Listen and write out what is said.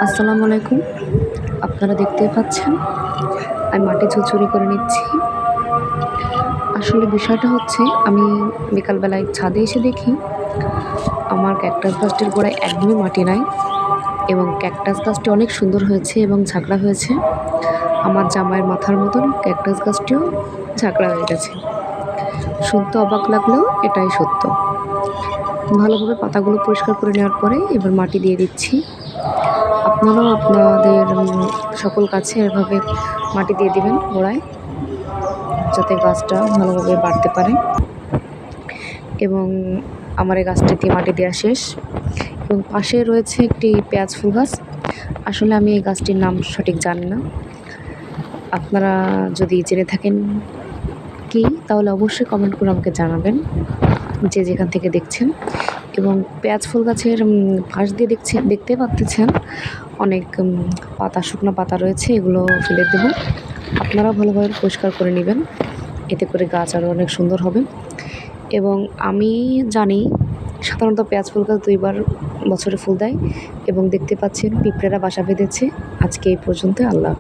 আসসালামু আলাইকুম। আপনারা দেখতেই পাচ্ছেন আমি মাটি ঝুরঝুরি করে নিচ্ছি। আসলে বিষয়টা হচ্ছে আমি বিকালবেলায় ছাদে এসে দেখি আমার ক্যাকটাস গাছটির গোড়ায় একদমই মাটি নাই এবং ক্যাকটাস গাছটি অনেক সুন্দর হয়েছে এবং ঝাঁকড়া হয়েছে। আমার জামাইয়ের মাথার মতন ক্যাকটাস গাছটিও ঝাঁকড়া হয়ে গেছে। শুনতে অবাক লাগলেও এটাই সত্য। ভালোভাবে পাতাগুলো পরিষ্কার করে নেওয়ার পরে এবার মাটি দিয়ে দিচ্ছি। আপনারাও আপনাদের সকল গাছে এভাবে মাটি দিয়ে দিবেন গোড়ায়, যাতে গাছটা ভালোভাবে বাড়তে পারে। এবং আমার এই গাছটিতে মাটি দেওয়া শেষ এবং পাশে রয়েছে একটি পেঁয়াজ ফুল গাছ। আসলে আমি এই গাছটির নাম সঠিক জানি না। আপনারা যদি জেনে থাকেন কি, তাহলে অবশ্যই কমেন্ট করে আমাকে জানাবেন, যে যেখান থেকে দেখছেন। এবং পেঁয়াজ ফুল গাছের পাশ দিয়ে দেখতে পাচ্ছেন অনেক পাতা, শুকনো পাতা রয়েছে, এগুলো ফেলে দেব। আপনারা ভালোভাবে পরিষ্কার করে নেবেন, এতে করে গাছ আরও অনেক সুন্দর হবে। এবং আমি জানি সাধারণত পেঁয়াজ ফুল গাছ 2 বার বছরে ফুল দেয়। এবং দেখতে পাচ্ছেন পিঁপড়েরা বাসা বেঁধেছে। আজকে এই পর্যন্ত। আল্লাহ।